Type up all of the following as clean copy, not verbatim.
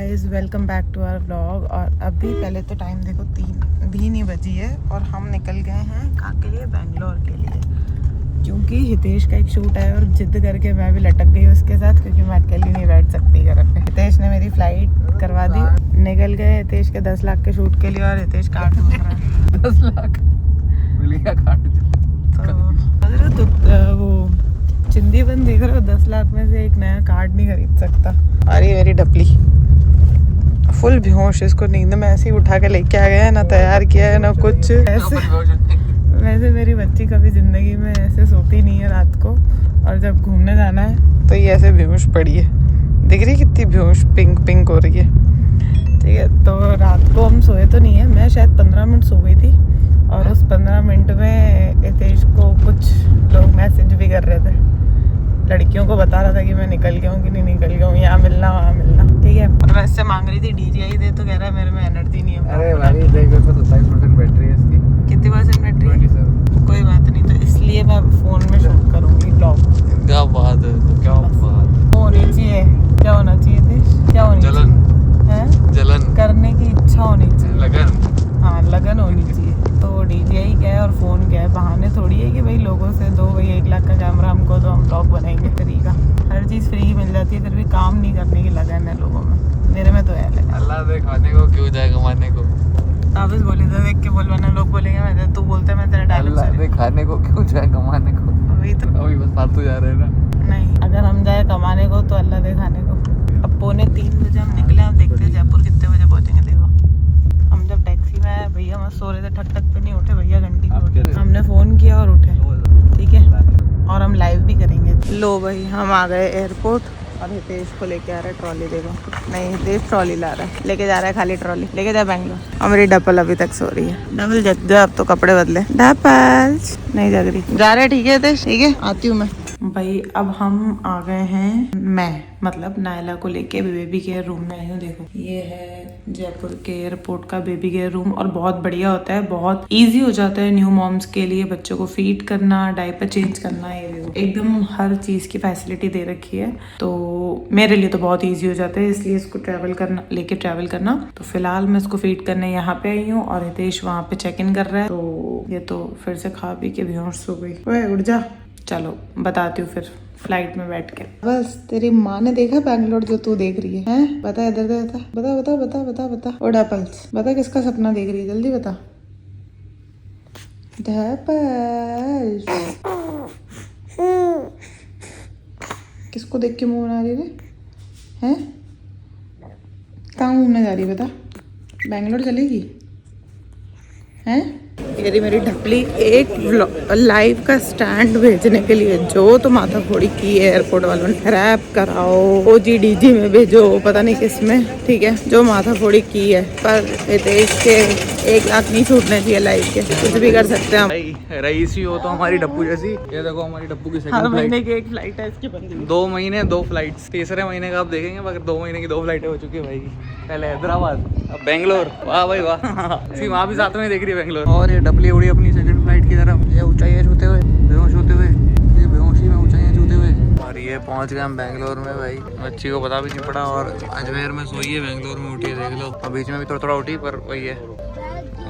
Guys, welcome back to our vlog. और अभी पहले तो टाइम देखो 3 भी नहीं बजी है और हम निकल गए हैं कहाँ के लिए? बेंगलोर के लिए, क्योंकि हितेश का एक शूट है और जिद करके मैं भी लटक गई उसके साथ, क्योंकि मैं अकेली नहीं बैठ सकती घर पे। हितेश ने मेरी फ्लाइट करवा दी, निकल गए हितेश के 10 लाख के शूट के लिए और हितेश कार्ड मांग रहा है 10 लाख मिल गया कार्ड। तो वो चिंदी बंद देख रहे हो, 10 लाख में से एक नया कार्ड नहीं खरीद सकता। और ये मेरी डपली फुल बेहोश, इसको नींद में ऐसे ही उठा के लेके आ गया है, ना तैयार किया है ना कुछ। ऐसे वैसे मेरी बच्ची कभी जिंदगी में ऐसे सोती नहीं है रात को, और जब घूमने जाना है तो ये ऐसे बेहोश पड़ी है। दिख रही है कितनी बेहोश पिंक पिंक हो रही है। ठीक है, तो रात को हम सोए तो नहीं है, मैं शायद 15 मिनट सो गई थी और उस 15 मिनट में हितेश को कुछ लोग मैसेज भी कर रहे थे, लड़कियों को बता रहा था कि मैं निकल गया हूँ कि नहीं निकल गया हूँ, यहाँ मिलना वहाँ मिलना। ठीक है, और मैं इससे मांग रही थी DJI दे, तो कह रहा है मेरे में एनर्जी नहीं है। अरे भाई देख तो 27% बैटरी है इसकी। कितनी परसेंट बैटरी? 27। कोई बात नहीं, तो इसलिए मैं फोन में शूट करूँगी ब्लॉग। क्या बात है, क्या बात होनी चाहिए, क्या होना चाहिए थे, क्या होनी जलन। चाहिए? जलन करने की इच्छा होनी चाहिए, लगन। हाँ लगन होनी चाहिए। तो DJI क्या है और फ़ोन क्या है, बहाने थोड़ी है कि भाई लोगों से दो भाई 1 लाख का कैमरा हमको तो हम ब्लॉग बनाएंगे। फ्री का हर चीज़ फ्री मिल जाती है, फिर भी काम नहीं करने की लगन है लोगों में। मेरे में तो है लगन। अल्लाह दे खाने को क्यों जाए कमाने को। आप इस बोले था देख के बोल, वरना लोग बोलेंगे मैं तू बोलते मैं तेरा डायलॉग अल्लाह दे खाने को क्यों जाए कमाने को। वही तो। अभी बस फालतू जा रहे हैं ना। नहीं, अगर हम जाए कमाने को तो अल्लाह दे खाने को। अब 2:45 बजे हम निकले, हम देखते हैं जयपुर कितने बजे पहुँचेंगे। देखो हम जब टैक्सी में आए, भैया मत सो रहे थे, ठक ठक पे नहीं उठे भैया, घंटी पे उठे। हमने फ़ोन किया और उठे। ठीक है, और हम लाइव भी करेंगे। लो भाई हम आ गए एयरपोर्ट और हितेश को लेके आ रहा है ट्रॉली। देखो नहीं, हितेश ट्रॉली ला रहा है, लेके जा रहा है खाली ट्रॉली, लेके जा बेंगलोर। और मेरी डपल अभी तक सो रही है। डबल जग जा, अब तो कपड़े बदले। डपल नहीं जग रही, जा रहे। ठीक है हितेश, ठीक है आती हूँ मैं। भाई अब हम आ गए हैं, मैं मतलब नायला को लेके बेबी केयर रूम में आई हूँ। देखो ये है जयपुर के एयरपोर्ट का बेबी केयर रूम, और बहुत बढ़िया होता है, बहुत इजी हो जाता है न्यू मॉम्स के लिए, बच्चों को फीड करना, डायपर चेंज करना, ये एकदम हर चीज की फैसिलिटी दे रखी है। तो मेरे लिए तो बहुत ईजी हो जाता है, इसलिए इसको लेके ट्रैवल करना। तो फिलहाल मैं इसको फीड करने यहाँ पे आई हूँ और हितेश वहाँ पे चेक इन कर रहा है। तो ये तो फिर से खा पी के बेहोश हो गई। ओए उठ जा, चलो बताती हूँ फिर फ्लाइट में बैठ के। बस तेरी माँ ने देखा बैंगलोर जो तू देख रही है, हैं? बता इधर बता बता बता बता बता बता। ओ डैपल्स बता, किसका सपना देख रही है, जल्दी बता। डैपल्स किसको देख के मुंह बना रही है? हैं? कहाँ घूमने जा रही है बता? बैंगलोर चलेगी? हैं? यदि मेरी ढपली एक लाइव का स्टैंड भेजने के लिए जो तो माथा फोड़ी की है एयरपोर्ट वालों ने। रैप कराओ, OGDG में भेजो, पता नहीं किस में। ठीक है, जो माथा फोड़ी की है, पर हितेश के 1 लाख नहीं छूटने चाहिए लाइव के। कुछ भी कर सकते हैं हम। रईसी हो तो हमारी डप्पू जैसी। ये देखो हमारी डप्पू की हर सेकंड महीने फ्लाइट। की 1 फ्लाइट है इसकी बंदी। 2 महीने 2 फ्लाइट्स, तीसरे महीने का आप देखेंगे, मगर 2 महीने की 2 फ्लाइटें हो चुकी है भाई। पहले हैदराबाद, अब बेंगलोर। वाह भाई वाह। वहाँ भी साथ में देख रही है बेंगलोर। और ये डपली उड़ी अपनी सेकंड फ्लाइट की तरफ, ये ऊंचाइयाँ छूते हुए, बेहोश होते हुए, ये बेहोशी में ऊंचाइयाँ छूते हुए। और ये पहुंच गए हम बेंगलोर में भाई। बच्ची को पता भी नहीं पड़ा, और अजमेर में सोई है, बेंगलोर में उठी है, देख लो। और बीच में भी थोड़ा थोड़ा उठी, पर वही है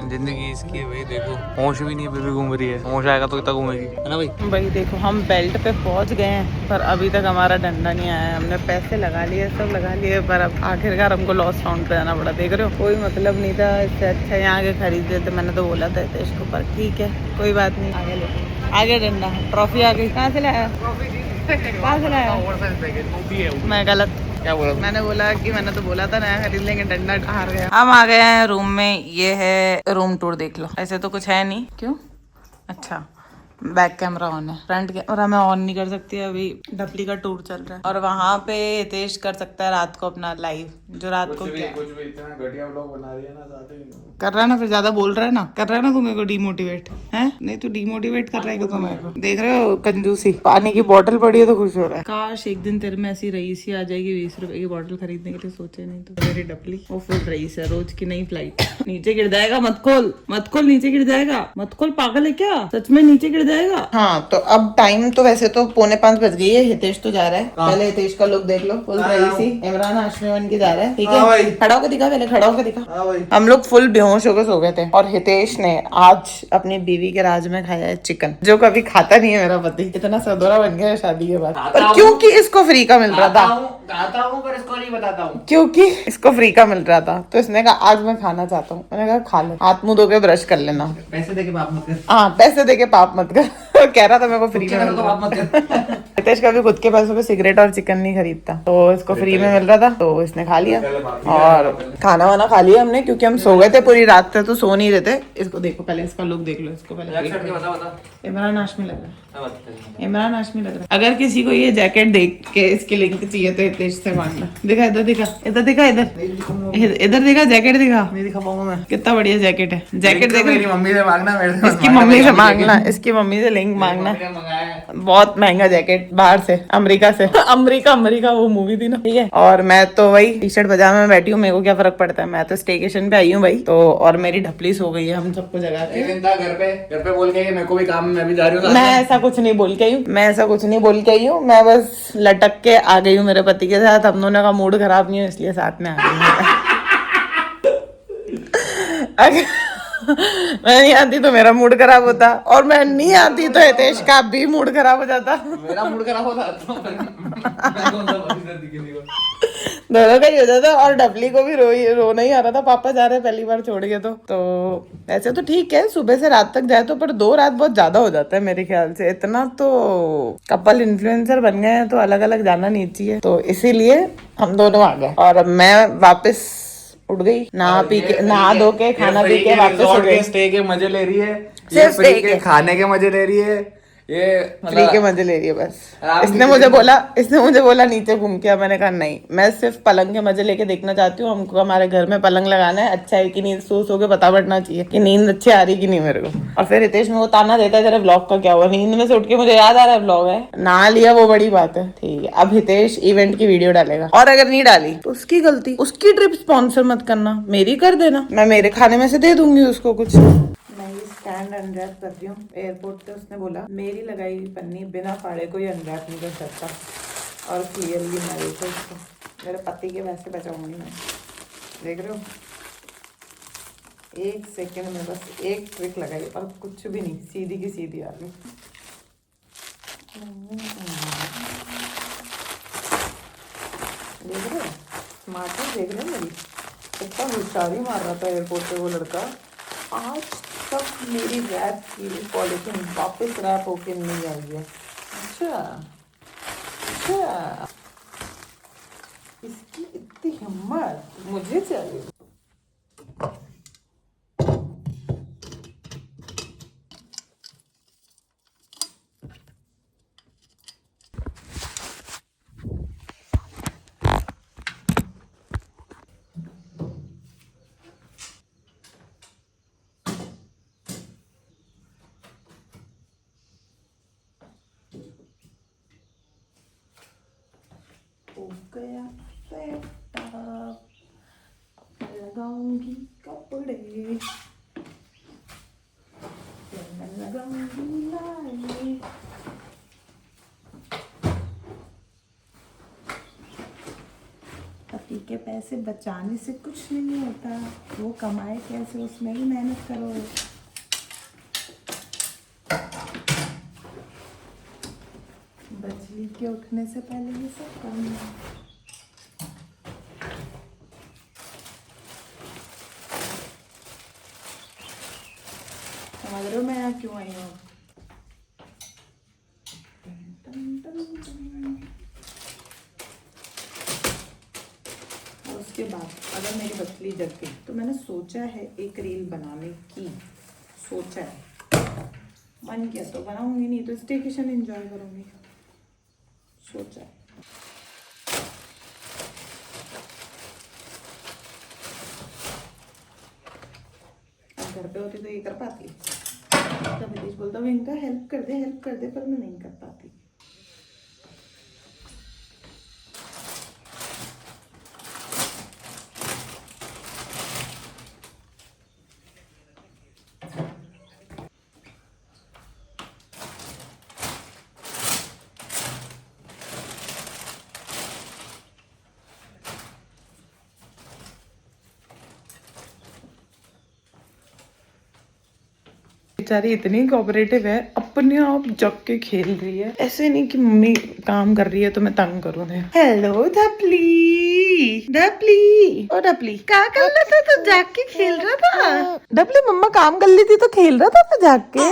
जिंदगी इसकी है भाई। देखो होश भी नहीं है, बेबी घूम रही है। होश आएगा तो कितना घूमेगी, है ना भाई? भाई देखो हम बेल्ट पे पहुंच गए हैं, पर अभी तक हमारा डंडा नहीं आया है। हमने पैसे लगा लिए, सब लगा लिए, पर अब आखिरकार हमको लॉस राउंड पे जाना पड़ा। देख रहे हो, कोई मतलब नहीं था, इससे अच्छा यहाँ के खरीद लेते। मैंने तो बोला था देश को, पर ठीक है कोई बात नहीं। आगे ले, आगे डंडा, ट्रॉफी आ गई। कहाँ से लाया? कहाँ से लाया? मैं गलत क्या बोला? मैंने बोला कि मैंने तो बोला था नया खरीद लेंगे, डंडा हार गया। हम आ गए हैं रूम में, ये है रूम टूर, देख लो। ऐसे तो कुछ है नहीं, क्यों? अच्छा बैक कैमरा ऑन है, फ्रंट कैमरा मैं ऑन नहीं कर सकती, अभी डपली का टूर चल रहा है। और वहाँ पे हितेश कर सकता है रात को अपना लाइव, जो रात को क्या कुछ भी इतना घटिया व्लॉग बना रही है ना, ज़्यादा ही कर रहा है ना, फिर ज्यादा बोल रहा है ना, कर रहा है ना तू मेरे को डिमोटिवेट है। नहीं तू डिमोटिवेट कर रहा है कि तुम मेरे को देख रहे हो कंजूसी। पानी की बोतल पड़ी है तो खुश हो रहा है। काश एक दिन तेरे में ऐसी रईस ही आ जाएगी 20 रुपए की बोतल खरीदने के लिए, सोचे नहीं तो। मेरी डपली वो फुल रईस है, रोज की नई फ्लाइट। नीचे गिर जाएगा, मत खोल मत खोल, नीचे गिर जाएगा, मत खोल, पागल है क्या? सच में नीचे गिर जाएगा। हाँ तो अब टाइम तो वैसे तो 4:45 बज गई है। हितेश तो जा रहा है, पहले हितेश का लुक देख लो, फुल रईसी। इमरान हाशमी बन के जा रहा रहे हैं, ठीक हाँ भाई। है? खड़ा होकर दिखा, पहले खड़ा होकर दिखा। हाँ भाई। हम लोग फुल बेहोश होकर सो गए थे और हितेश ने आज अपनी बीवी के राज में खाया है चिकन, जो कभी खाता नहीं है मेरा पति। इतना सदोरा बन गया है शादी के बाद, और क्योंकि इसको फ्री का मिल रहा था, खाता हूँ पर इसको नहीं बताता हूँ, क्योंकि इसको फ्री का मिल रहा था, तो इसने कहा आज मैं खाना चाहता हूँ। मैंने कहा खा ले, हाथ मुंह धो के ब्रश कर लेना। पैसे देके पाप मत कर। हाँ, पैसे देके पाप मत कर। कह रहा था मेरे को फ्री में मिल तो रहा पाप मत कर। हितेश कभी खुद के पैसों पे सिगरेट और चिकन नहीं खरीदता, तो इसको फ्री में मिल रहा था तो इसने खा लिया। और खाना वाना खा लिया हमने, क्योंकि हम सो गए थे पूरी रात से, तो सो नहीं रहे थे। इसको देखो पहले, इसका लुक देख लो, इसको पहले। इमरान हाशमी लग रहा है, इमरान हाशमी लग रहा है। अगर किसी को ये जैकेट देख के इसकी लिंक चाहिए तो हितेश से मांगना। दिखा इधर, दिखा इधर, दिखा इधर, इधर दिखा, जैकेट दिखा। नहीं दिखा पाऊंगा मैं। कितना बढ़िया जैकेट है, जैकेट देखो। मेरी मम्मी से मांगना, मेरे से इसकी मम्मी से मांगना, इसकी मम्मी से लिंक मांगना। बहुत महंगा जैकेट बाहर से, अमेरिका से। अमेरिका वो मूवी थी ना, ठीक है। और मैं तो वही टी शर्ट पजामा में बैठी हूँ, मेरे को क्या फर्क पड़ता है, मैं तो स्टेकेशन पे आई हूँ भाई। तो और मेरी ढपली सो गई है हम सबको जगा के। घर पे बोल के मेरे को भी काम, मैं भी जा रही हूँ। मैं ऐसा कुछ नहीं बोल के आई हूँ, मैं बस लटक के आ गई हूँ मेरे पति के साथ। हम दोनों का मूड खराब नहीं हो, इसलिए साथ में आ गई हूँ। अगर मैं नहीं आती तो मेरा मूड खराब होता, और मैं नहीं आती तो हितेश का भी मूड खराब हो जाता। मेरा मूड खराब होता। दोनों का ही हो जाता। और डबली को भी रोना ही आ रहा था, पापा जा रहे हैं पहली बार छोड़ के। तो ऐसे तो ठीक है, सुबह से रात तक जाए तो, पर 2 रात बहुत ज्यादा हो जाता है मेरे ख्याल से। इतना तो कपल इन्फ्लुएंसर बन गए हैं तो अलग अलग जाना नहीं चाहिए, तो इसीलिए हम दोनों आ गए। और मैं वापस उठ गई, नहा पी के, नहा धो के, खाना पी के वापस उठ गई। स्टे के मजे ले रही है, सिर्फ फ्री स्टे के खाने के मजे ले रही है, ये फ्री के मजे ले रही है बस। आराम इसने मुझे बोला नीचे घूम के। मैंने कहा नहीं, मैं सिर्फ पलंग के मजे लेके देखना चाहती हूँ। हमको हमारे घर में पलंग लगाना है, अच्छा है कि नहीं, सो के पता पड़ना चाहिए कि नींद अच्छी आ रही कि नहीं मेरे को। और फिर रितेश मेरे को ताना देता है, तेरे ब्लॉग का क्या हुआ। नींद में से उठ के मुझे याद आ रहा है ब्लॉग है, नहा लिया, वो बड़ी बात है, ठीक है। अब हितेश इवेंट की वीडियो डालेगा, और अगर नहीं डाली तो उसकी गलती, उसकी ट्रिप स्पॉन्सर मत करना, मेरी कर देना, मैं मेरे खाने में से दे दूंगी उसको कुछ। मैं ये स्टैंड अनरैप कर रही हूँ एयरपोर्ट पे। उसने बोला मेरी लगाई हुई पन्नी बिना फाड़े कोई अनरैप नहीं कर सकता। और क्लियरली मैं देखो इसको, मेरे पति के पैसे बचाऊंगी मैं। देख रहे हो, 1 सेकेंड में बस एक ट्रिक लगाई और कुछ भी नहीं, सीधी की सीधी आ गई। देख रहे हो, स्मार्ट देख रहे हो मेरी, कितना होशियारी मार रहा था एयरपोर्ट पे वो लड़का। आज तक मेरी रैप की पॉलिथिन वापस रैप होके नहीं आई है। अच्छा, इसकी इतनी हिम्मत मुझे चाहिए। हो गया सेटअप, लगाऊंगी कपड़े, लगाऊंगी लाए। पति के पैसे बचाने से कुछ नहीं होता, वो कमाए कैसे उसमें भी मेहनत करो। बजली के उठने से पहले ये सब करना। समझ रहे हो मैं यहाँ क्यों आई हूँ? उसके बाद अगर मेरी बचली जग गई तो मैंने सोचा है एक रील बनाने की, सोचा है, मन किया तो बनाऊंगी, नहीं तो स्टेकेशन एंजॉय करूंगी, सोचा है। अब घर पे होती तो ये कर पाती, तब विदेश बोलता हूँ इनका हेल्प कर दे, पर मैं नहीं कर पाती। बेचारी इतनी कोऑपरेटिव है, अपने आप जग के खेल रही है। ऐसे नहीं कि मम्मी काम कर रही है तो मैं तंग करूँ। हेलो डपली, डपली ओ डपली, क्या कर रहा था तू? जाग के खेल रहा था? डपली मम्मा काम कर ली थी तो खेल रहा था तू जाग के?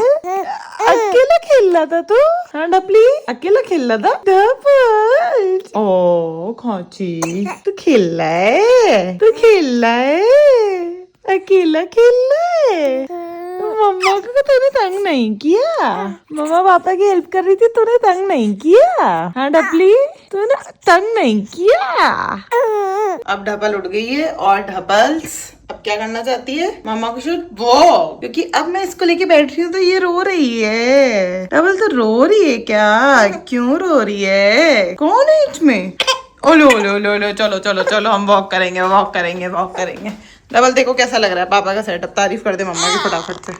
अकेला खेल रहा था तू? हाँ डपली, अकेला खेल रहा था? डबल ओ खाची, तू खेल रहा है? तू खेल रहा है? अकेला खेल रहा है? मम्मा को तूने तंग नहीं किया? मम्मा पापा की हेल्प कर रही थी, तूने तंग नहीं किया? हाँ डपली, तूने तंग नहीं किया? अब ढपल उठ गई है और ढपल्स अब क्या करना चाहती है? मामा को शुड वो, क्योंकि अब मैं इसको लेके बैठ रही हूँ तो ये रो रही है। डबल तो रो रही है क्या? क्यों रो रही है? कौन है इसमें? ओलो ओलो ओलो ओलो, चलो चलो चलो, हम वॉक करेंगे, वॉक करेंगे, वॉक करेंगे। डबल देखो कैसा लग रहा है पापा का सेटअप, तारीफ कर दे मम्मा की फटाफट से।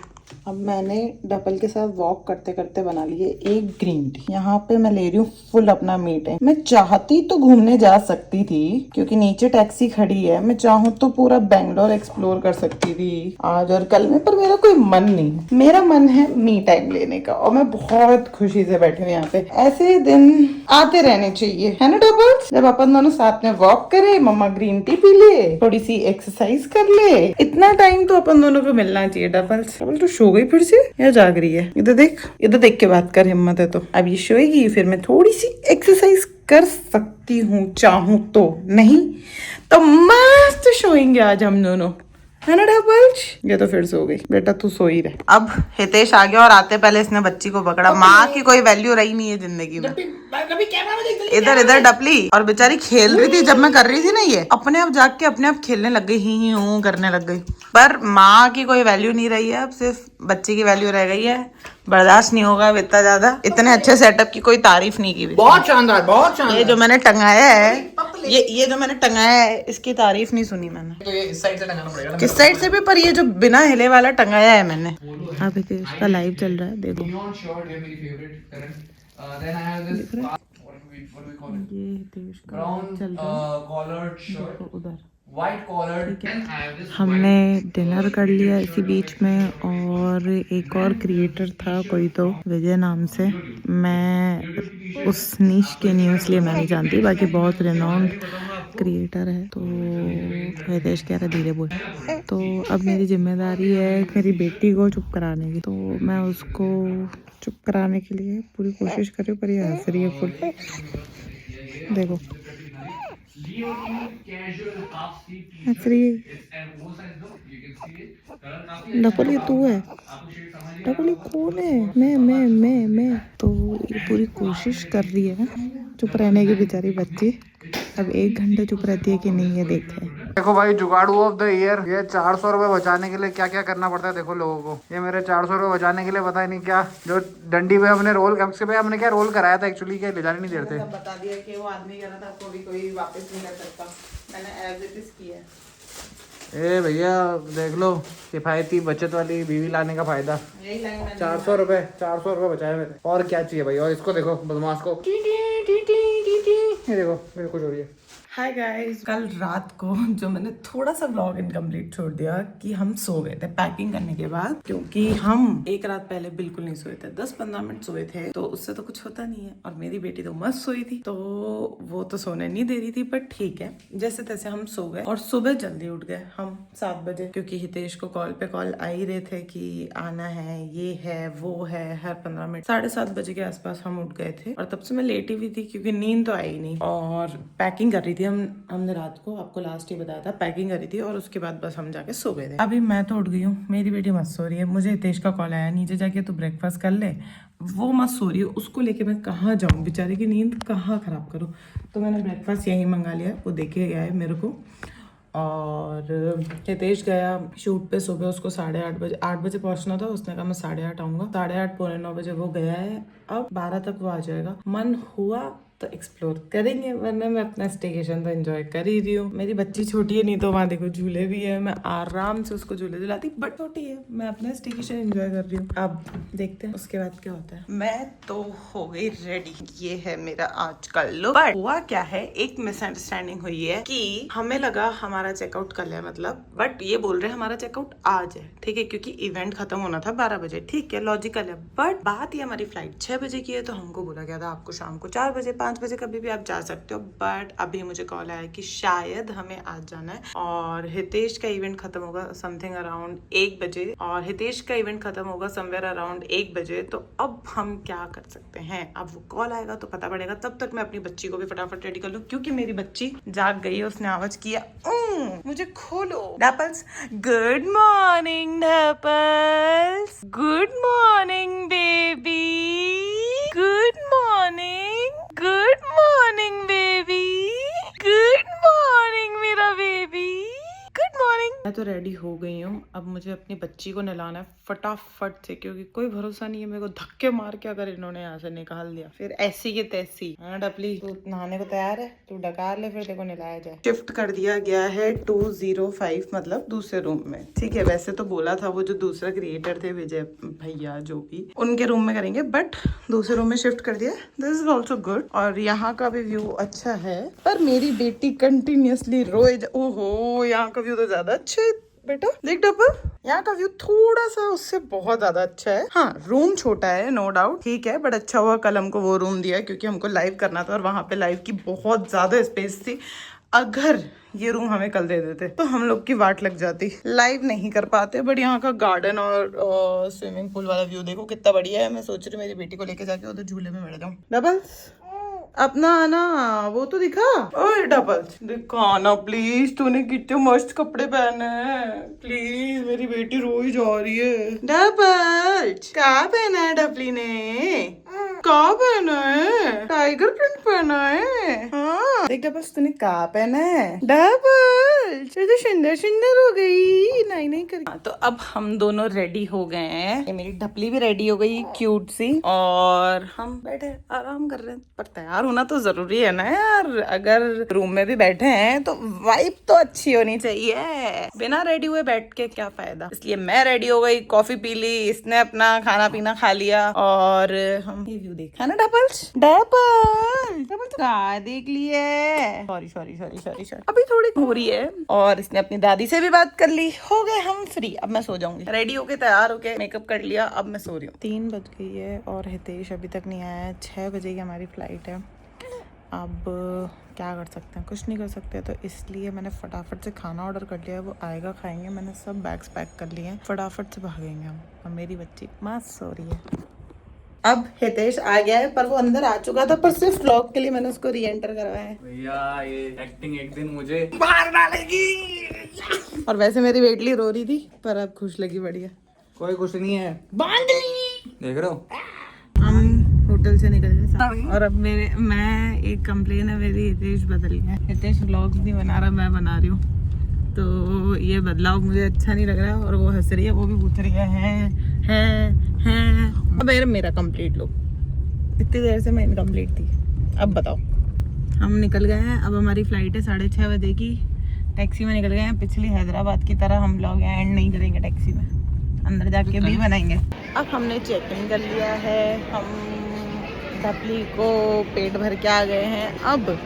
अब मैंने डबल के साथ वॉक करते करते बना लिए एक ग्रीन टी। यहाँ पे मैं ले रही हूँ फुल अपना मी टाइम। मैं चाहती तो घूमने जा सकती थी क्योंकि नीचे टैक्सी खड़ी है, मैं चाहूँ तो पूरा बेंगलोर एक्सप्लोर कर सकती थी आज और कल में, पर मेरा कोई मन नहीं है। मेरा मन है मी टाइम लेने का और मैं बहुत खुशी से बैठी हूँ यहाँ पे। ऐसे दिन आते रहने चाहिए, है ना डबल? जब अपन दोनों साथ में वॉक करे, मम्मा ग्रीन टी पी ले, थोड़ी सी एक्सरसाइज कर ले, इतना टाइम तो अपन दोनों को मिलना चाहिए। डबल डबल तो सो गई फिर से या जाग रही है? इधर देख, इधर देख के बात कर, हिम्मत है तो। अब ये सोएगी फिर मैं थोड़ी सी एक्सरसाइज कर सकती हूँ चाहूँ तो, नहीं तो मस्त सोएंगे आज हम दोनों, है ना डबल्स? ये तो फिर सो गई। बेटा तू सो ही रहे। अब हितेश आ गया और आते पहले इसने बच्ची को पकड़ा। माँ की कोई वैल्यू रही नहीं है जिंदगी में। इधर इधर डपली, और बेचारी खेल रही थी जब मैं कर रही थी ना, ये अपने आप जाग के अपने आप खेलने लग गई, ही हूँ करने लग गई। पर माँ की कोई वैल्यू नहीं रही है, अब सिर्फ बच्चे की वैल्यू रह गई है। बर्दाश्त नहीं होगा अब इतना ज्यादा। इतने अच्छे सेटअप की कोई तारीफ नहीं की। बहुत शानदार, बहुत शानदार। ये जो मैंने टंगाया है, ये जो मैंने टंगाया है, इसकी तारीफ नहीं सुनी मैंने। तो ये इस साइड से टंगाना पड़ेगा। किस साइड से भी? पर ये जो बिना हिले वाला टंगाया है मैंने। अभी तो इसका लाइव चल रहा है, देखो। ये हितेश का चल रहा है उधर, व्हाइट कॉलर। हमने डिनर कर लिया इसी बीच में, और एक और क्रिएटर था कोई तो विजय नाम से। मैं उस नीश के नहीं, इसलिए मैं नहीं जानती, बाकी बहुत रिनाउंड क्रिएटर है। तो हितेश कह रहा धीरे बोल। तो अब मेरी जिम्मेदारी है मेरी बेटी को चुप कराने की, तो मैं उसको चुप कराने के लिए पूरी कोशिश कर रही हूँ, पर ये हंस रही है फुल। देखो डबल, ये तू है? डबल ये कौन है? मैं तो ये पूरी कोशिश कर रही है ना चुप रहने की बेचारी बच्ची। अब 1 घंटे चुप रहती है कि नहीं, ये देखते हैं। देखो भाई, जुगाड़ू ऑफ द ईयर। ये 400 रुपए बचाने के लिए क्या क्या करना पड़ता है देखो लोगों को। ये मेरे 400 रुपए बचाने के लिए पता ही नहीं क्या, जो डंडी पे हमने रोल, हमने क्या रोल कराया था एक्चुअली, क्या ले जाने नहीं देते। बता दिया कि वो आदमी कह रहा था आपको भी कोई वापस नहीं कर सकता, मैंने एज इट इज किया। ए भैया देख लो, किफायती बचत वाली बीवी लाने का फायदा। 400 रुपए बचाए मेरे, और क्या चाहिए भाई। और इसको देखो बदमाश को, ये देखो मेरे कुछ हो रही है। हाय गाइस, कल रात को जो मैंने थोड़ा सा व्लॉग इनकम्प्लीट छोड़ दिया कि हम सो गए थे पैकिंग करने के बाद, क्योंकि हम एक रात पहले बिल्कुल नहीं सोए थे, 10-15 मिनट सोए थे, तो उससे तो कुछ होता नहीं है। और मेरी बेटी तो मस्त सोई थी, तो वो तो सोने नहीं दे रही थी, पर ठीक है जैसे तैसे हम सो गए। और सुबह जल्दी उठ गए हम 7 बजे, क्योंकि हितेश को कॉल पे कॉल आ ही रहे थे कि आना है, ये है वो है, हर 15 मिनट। 7:30 बजे के आसपास हम उठ गए थे, और तब से मैं लेटी हुई थी क्योंकि नींद तो आई नहीं। और पैकिंग कर रही थी हमने रात को, आपको लास्ट ही बताया था, पैकिंग करी थी, और उसके बाद बस हम जाके सो गए थे। अभी मैं तो उठ गई हूँ, मेरी बेटी मत सो रही है। मुझे हितेश का कॉल आया, नीचे जाके तो ब्रेकफास्ट कर ले, वो मत सो रही है। उसको लेके मैं कहाँ जाऊँ, बेचारे की नींद कहाँ खराब करूँ। तो मैंने ब्रेकफास्ट यहीं मंगा लिया, वो देके गया है मेरे को। और हितेश गया शूट पे सुबह, उसको 8 बजे पहुंचना था, उसने कहा मैं 8:30 आऊँगा। 8:30 पौने 9 बजे वो गया है, अब 12 तक वो आ जाएगा। मन हुआ तो एक्सप्लोर करेंगे, वरना मैं अपना स्टेकेशन तो एंजॉय कर ही रही हूँ। मेरी बच्ची छोटी है, नहीं तो वहाँ देखो झूले भी है, मैं आराम से उसको झूले दिलाती, बट छोटी है, मैं अपना स्टेकेशन एंजॉय कर रही हूँ। अब देखते हैं उसके बाद क्या होता है। मैं तो हो गई रेडी, ये है मेरा आज का लुक। बट हुआ क्या है, एक मिसअंडरस्टैंडिंग हुई है कि हमें लगा हमारा चेकआउट कल है मतलब, बट ये बोल रहे हैं हमारा चेकआउट आज है, ठीक है, क्योंकि इवेंट खत्म होना था 12 बजे, ठीक है, लॉजिकल है। बट बात ये हमारी फ्लाइट 6 बजे की है, तो हमको बोला गया था आपको शाम को 4 बजे 5 बजे कभी भी आप जा सकते हो। बट अभी मुझे कॉल आया कि शायद हमें आज जाना है, और हितेश का इवेंट खत्म होगा समथिंग अराउंड 1 बजे, और हितेश का इवेंट खत्म होगा समवेयर अराउंड 1 बजे। तो अब हम क्या कर सकते हैं, अब वो कॉल आएगा तो पता पड़ेगा। तब तक मैं अपनी बच्ची को भी फटाफट रेडी कर लूं, क्योंकि मेरी बच्ची जाग गई है, उसने आवाज किया मुझे खोलो। Dapples, good morning Dapples, good morning baby, good morning, good morning baby, good morning मेरा बेबी, गुड मॉर्निंग। मैं तो रेडी हो गई हूँ, अब मुझे अपनी बच्ची को नहलाना है फटाफट से, क्योंकि कोई भरोसा नहीं है, मेरे को धक्के मार के अगर इन्होंने यहाँ से निकाल दिया फिर ऐसी की तैसी। हाँ डपली, तू नहाने को तैयार है, तू डकार ले, फिर देखो नहलाया जाए। शिफ्ट कर दिया गया है 205, मतलब दूसरे रूम में, ठीक है। वैसे तो बोला था वो जो दूसरा क्रिएटर थे विजय भैया, जो भी, उनके रूम में करेंगे, बट दूसरे रूम में शिफ्ट कर दिया। दिस इज ऑल्सो गुड, और यहाँ का भी व्यू अच्छा है। पर मेरी बेटी कंटिन्यूअसली रोए, ओहो यहाँ का व्यू तो ज्यादा अच्छा है बेटा, देख डबल, यहाँ का व्यू थोड़ा सा उससे बहुत ज्यादा अच्छा है। हाँ रूम छोटा है नो डाउट, ठीक है, बट अच्छा हुआ कल हमको वो रूम दिया, क्योंकि हमको लाइव करना था और वहां पे लाइव की बहुत ज्यादा स्पेस थी। अगर ये रूम हमें कल दे देते तो हम लोग की वाट लग जाती, लाइव नहीं कर पाते। बट यहाँ का गार्डन और स्विमिंग पूल वाला व्यू देखो कितना बढ़िया है। मैं सोच रही मेरी बेटी को लेके जाके उधर झूले में बैठ जाऊँ। डबल्स अपना आना वो तो दिखा, ओए डबल्स दिखाना प्लीज, तूने कितने मस्त कपड़े पहने हैं, प्लीज, मेरी बेटी रो ही जा रही है। डबल्स क्या पहना है डबली ने, क्या पहना है, टाइगर प्रिंट पहना है। हाँ देख डबल्स तूने क्या पहना है, डबल्स तो सुंदर सुंदर हो गई, नहीं नहीं कर। तो अब हम दोनों रेडी हो गए हैं, ये मेरी डपली भी रेडी हो गई क्यूट सी, और हम बैठे आराम कर रहे हैं। पर तैयार होना तो जरूरी है ना यार, अगर रूम में भी बैठे हैं तो वाइब तो अच्छी होनी चाहिए, बिना रेडी हुए बैठ के क्या फायदा। इसलिए मैं रेडी हो गई, कॉफी पी ली, इसने अपना खाना पीना खा लिया, और हम ये व्यू देखा ना डबल्स, डबल्स क्या देख लिए, sorry sorry sorry sorry sorry, अभी थोड़ी हो रही है। और इसने अपनी दादी से भी बात कर ली, हो गए हम फ्री। अब मैं सो जाऊंगी, रेडी होके तैयार होके मेकअप कर लिया, अब मैं सो रही हूँ। 3 बज गई है और हितेश अभी तक नहीं आया है, 6 बजे की हमारी फ्लाइट है। अब क्या कर सकते हैं, कुछ नहीं कर सकते, तो इसलिए मैंने फटाफट से खाना ऑर्डर कर लिया है, वो आएगा खाएंगे। मैंने सब बैग्स पैक कर लिए हैं, फटाफट से भागेंगे हम। अब मेरी बच्ची मस्त सो रही है। अब हितेश आ गया है, पर वो अंदर आ चुका था, पर सिर्फ व्लॉग के लिए मैंने उसको री एंटर करवाया है। भैया ये एक्टिंग एक दिन मुझे बाहर डालेगी। और वैसे मेरी बेटली रो रही थी, पर अब खुश लगी, बढ़िया। कोई कुछ नहीं है, बांध ली, देख रहे हो। हम होटल से निकल गए, और अब मैं एक कंप्लेन है मेरी, हितेश बदल गया। हितेश व्लॉग्स नहीं बना रहा, मैं बना रही हूँ, तो ये बदलाव मुझे अच्छा नहीं लग रहा है। और वो हंस रही है, वो भी पूछ रही है। अब मेरा कंप्लीट लुक, इतनी देर से मैं इनकम्प्लीट थी। अब बताओ, हम निकल गए हैं, अब हमारी फ्लाइट है 6:30 बजे की, टैक्सी में निकल गए हैं। पिछली हैदराबाद की तरह हम लोग एंड नहीं करेंगे टैक्सी में, अंदर जाके भी बनाएंगे। अब हमने चेक इन कर लिया है, हम डपली को पेट भर के आ गए हैं। अब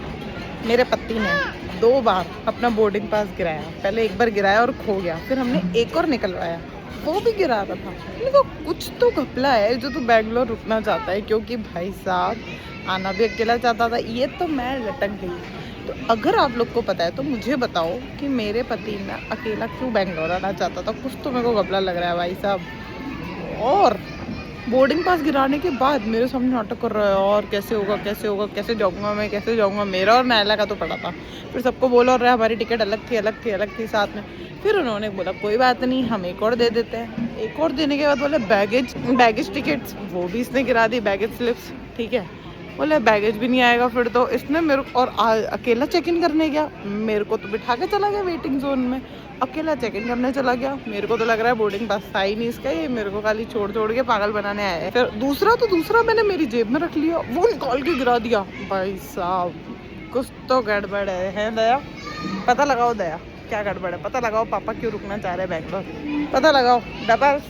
मेरे पति ने 2 बार अपना बोर्डिंग पास गिराया, पहले एक बार गिराया और खो गया, फिर हमने एक और निकलवाया, वो भी गिरा रहा था। देखो कुछ तो घपला है जो तू बेंगलोर रुकना चाहता है, क्योंकि भाई साहब आना भी अकेला चाहता था, ये तो मैं लटक गई। तो अगर आप लोग को पता है तो मुझे बताओ कि मेरे पति ने अकेला क्यों बेंगलोर आना चाहता था, कुछ तो मेरे को घपला लग रहा है भाई साहब। और बोर्डिंग पास गिराने के बाद मेरे सामने नाटक कर रहा है, और कैसे होगा कैसे होगा, कैसे जाऊँगा मैं, कैसे जाऊँगा। मेरा और नायला का तो पड़ा था, फिर सबको बोला और हमारी टिकट अलग थी साथ में। फिर उन्होंने बोला कोई बात नहीं, हम एक और दे देते हैं। एक और देने के बाद बोले बैगेज टिकट्स, वो भी इसने गिरा दी, बैगेज स्लिप्स, ठीक है, बोले बैगेज भी नहीं आएगा फिर तो। इसने मेरे को और अकेला चेक इन करने गया, मेरे को तो बिठा के चला गया वेटिंग जोन में, अकेला चेक इन करने चला गया। मेरे को तो लग रहा है बोर्डिंग पास था ही नहीं इसका, ये मेरे को खाली छोड़ के पागल बनाने आया है। फिर दूसरा मैंने मेरी जेब में रख लिया, वो निकाल के गिरा दिया। भाई साहब कुछ तो गड़बड़ है दया, पता लगाओ दया क्या गड़बड़ है, पता लगाओ पापा क्यों रुकना चाह रहे हैं बैंगलोर, पता लगाओ। डबल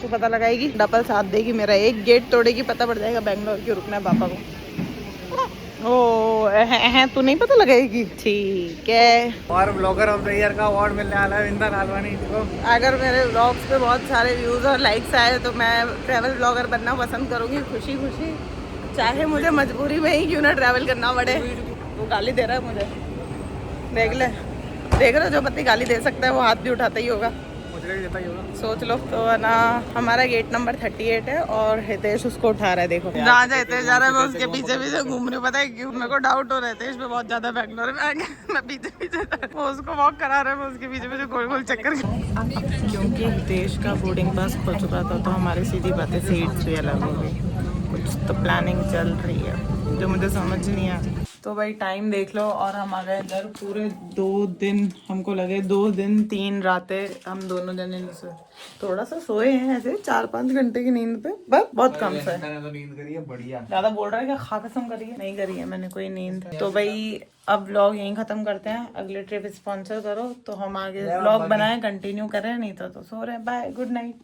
तू पता लगाएगी, डबल साथ देगी मेरा, एक गेट तोड़ेगी, पता पड़ जाएगा बैंगलोर क्यों रुकना है पापा को। ओ तू नहीं पता लगाएगी, ठीक है। और ब्लॉगर ऑफ द ईयर का अवार्ड मिलने वाला है विंदा लालवानी को। अगर मेरे व्लॉग्स पे बहुत सारे व्यूज और लाइक्स आए तो मैं ट्रैवल ब्लॉगर बनना पसंद करूंगी, खुशी खुशी, चाहे मुझे मजबूरी में ही क्यों ना ट्रैवल करना पड़े। वो गाली दे रहा है मुझे, देख रहे जो पति गाली दे सकता है वो हाथ भी उठाता ही होगा, सोच लो। तो ना हमारा गेट नंबर 38 है और हितेश उसको उठा रहा है, देखो जहाँ जहाँ हितेश जा रहा है मैं उसके पीछे पीछे घूम रही हूँ। पता है क्यों? मेरे को डाउट हो रहा है हितेश पे बहुत ज्यादा बैंगलोर में, मैं पीछे वो उसको वॉक करा रहा है, मैं उसके पीछे गोल गोल चक्कर। क्योंकि हितेश का बोर्डिंग पास खो चुका था तो हमारी सीधी बातें सीट्स भी अलग हो गई, कुछ तो प्लानिंग चल रही है जो मुझे समझ नहीं आ। तो भाई टाइम देख लो और हम आ गए इधर, पूरे 2 दिन हमको लगे, 2 दिन 3 रातें हम दोनों जने थोड़ा सा सोए हैं ऐसे 4-5 घंटे की नींद पे, बस बहुत कम से। तो नींद करी है बढ़िया, ज्यादा बोल रहा है क्या, खा कसम करी है, नहीं करी है मैंने कोई नींद। तो भाई अब व्लॉग यहीं खत्म करते हैं, अगले ट्रिप स्पॉन्सर करो तो हम आगे व्लॉग बनाएं, कंटिन्यू करें, नहीं तो सो रहे हैं। Bye, good night.